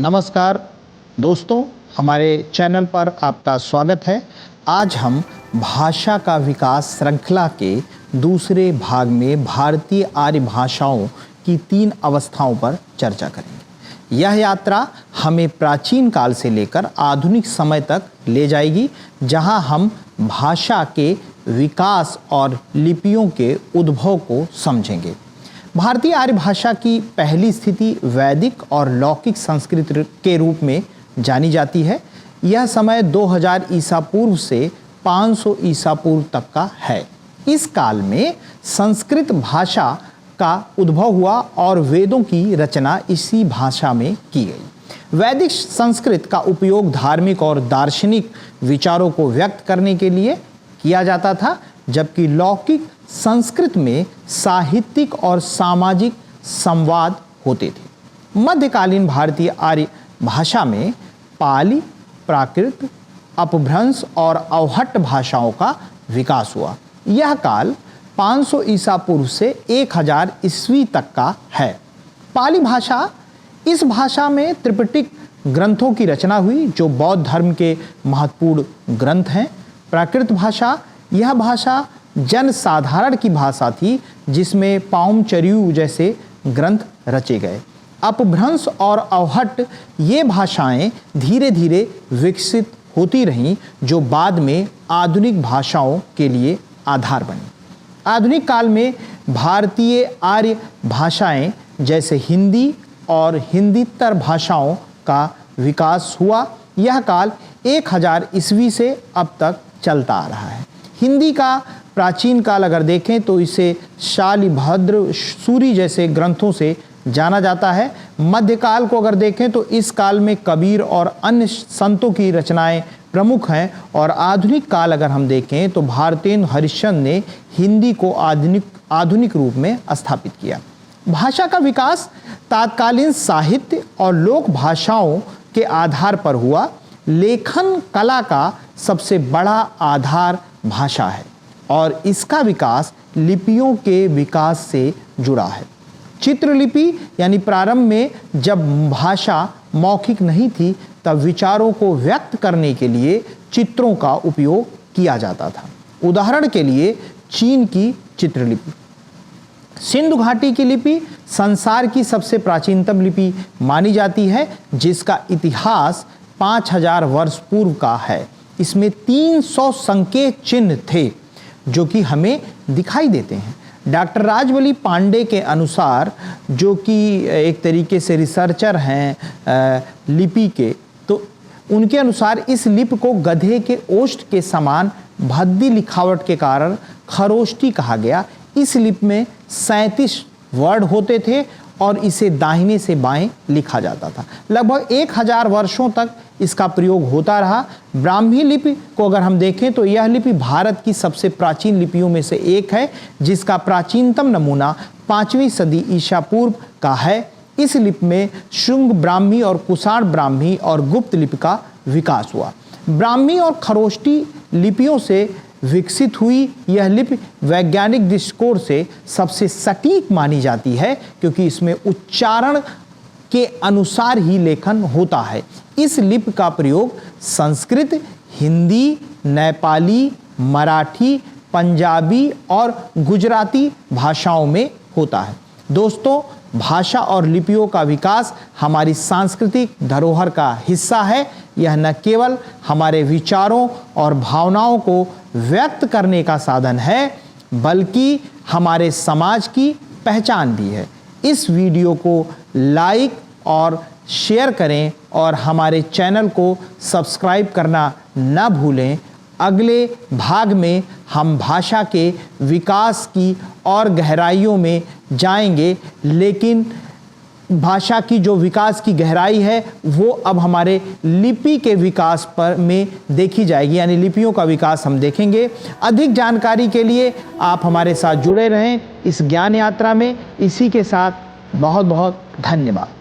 नमस्कार दोस्तों, हमारे चैनल पर आपका स्वागत है। आज हम भाषा का विकास श्रृंखला के दूसरे भाग में भारतीय आर्य भाषाओं की 3 अवस्थाओं पर चर्चा करेंगे। यह यात्रा हमें प्राचीन काल से लेकर आधुनिक समय तक ले जाएगी, जहां हम भाषा के विकास और लिपियों के उद्भव को समझेंगे। भारतीय आर्य भाषा की पहली स्थिति वैदिक और लौकिक संस्कृत के रूप में जानी जाती है। यह समय 2000 ईसा पूर्व से 500 ईसा पूर्व तक का है। इस काल में संस्कृत भाषा का उद्भव हुआ और वेदों की रचना इसी भाषा में की गई। वैदिक संस्कृत का उपयोग धार्मिक और दार्शनिक विचारों को व्यक्त करने के लिए किया जाता था, जबकि लौकिक संस्कृत में साहित्यिक और सामाजिक संवाद होते थे। मध्यकालीन भारतीय आर्य भाषा में पाली, प्राकृत, अपभ्रंश और अवहट्ट भाषाओं का विकास हुआ। यह काल 500 ईसा पूर्व से 1000 ईस्वी तक का है। पाली भाषा, इस भाषा में त्रिपिटक ग्रंथों की रचना हुई, जो बौद्ध धर्म के महत्वपूर्ण ग्रंथ हैं। प्राकृत भाषा, यह भाषा जन साधारण की भाषा थी, जिसमें पाउमचर्यु जैसे ग्रंथ रचे गए। अपभ्रंश और अवहट्ट ये भाषाएं धीरे धीरे विकसित होती रहीं, जो बाद में आधुनिक भाषाओं के लिए आधार बनी। आधुनिक काल में भारतीय आर्य भाषाएं जैसे हिंदी और हिंदीतर भाषाओं का विकास हुआ। यह काल 1000 ईस्वी से अब तक चलता आ रहा है। हिंदी का प्राचीन काल अगर देखें तो इसे शालिभद्र, सूरी जैसे ग्रंथों से जाना जाता है। मध्यकाल को अगर देखें तो इस काल में कबीर और अन्य संतों की रचनाएं प्रमुख हैं। और आधुनिक काल अगर हम देखें तो भारतेंदु हरिश्चंद्र ने हिंदी को आधुनिक रूप में स्थापित किया। भाषा का विकास तत्कालीन साहित्य और लोक भाषाओं के आधार पर हुआ। लेखन कला का सबसे बड़ा आधार भाषा है और इसका विकास लिपियों के विकास से जुड़ा है। चित्रलिपि यानी प्रारंभ में जब भाषा मौखिक नहीं थी, तब विचारों को व्यक्त करने के लिए चित्रों का उपयोग किया जाता था। उदाहरण के लिए चीन की चित्रलिपि, सिंधु घाटी की लिपि संसार की सबसे प्राचीनतम लिपि मानी जाती है, जिसका इतिहास 5000 वर्ष पूर्व का है। इसमें 300 संकेत चिन्ह थे जो कि हमें दिखाई देते हैं। डॉक्टर राजवली पांडे के अनुसार, जो कि एक तरीके से रिसर्चर हैं लिपि के, तो उनके अनुसार इस लिपि को गधे के ओष्ठ के समान भद्दी लिखावट के कारण खरोष्टी कहा गया। इस लिपि में 37 वर्ड होते थे और इसे दाहिने से बाएं लिखा जाता था। लगभग 1000 वर्षों तक इसका प्रयोग होता रहा। ब्राह्मी लिपि को अगर हम देखें तो यह लिपि भारत की सबसे प्राचीन लिपियों में से एक है, जिसका प्राचीनतम नमूना 5वीं सदी ईसा पूर्व का है। इस लिपि में शुंग ब्राह्मी और कुषाण ब्राह्मी और गुप्त लिपि का विकास हुआ। ब्राह्मी और खरोष्टी लिपियों से विकसित हुई यह लिपि वैज्ञानिक दृष्टिकोण से सबसे सटीक मानी जाती है, क्योंकि इसमें उच्चारण के अनुसार ही लेखन होता है। इस लिपि का प्रयोग संस्कृत, हिंदी, नेपाली, मराठी, पंजाबी और गुजराती भाषाओं में होता है। दोस्तों, भाषा और लिपियों का विकास हमारी सांस्कृतिक धरोहर का हिस्सा है। यह न केवल हमारे विचारों और भावनाओं को व्यक्त करने का साधन है, बल्कि हमारे समाज की पहचान भी है। इस वीडियो को लाइक और शेयर करें और हमारे चैनल को सब्सक्राइब करना न भूलें। अगले भाग में हम भाषा के विकास की और गहराइयों में जाएंगे, लेकिन भाषा की जो विकास की गहराई है वो अब हमारे लिपि के विकास पर में देखी जाएगी, यानी लिपियों का विकास हम देखेंगे। अधिक जानकारी के लिए आप हमारे साथ जुड़े रहें इस ज्ञान यात्रा में। इसी के साथ बहुत बहुत धन्यवाद।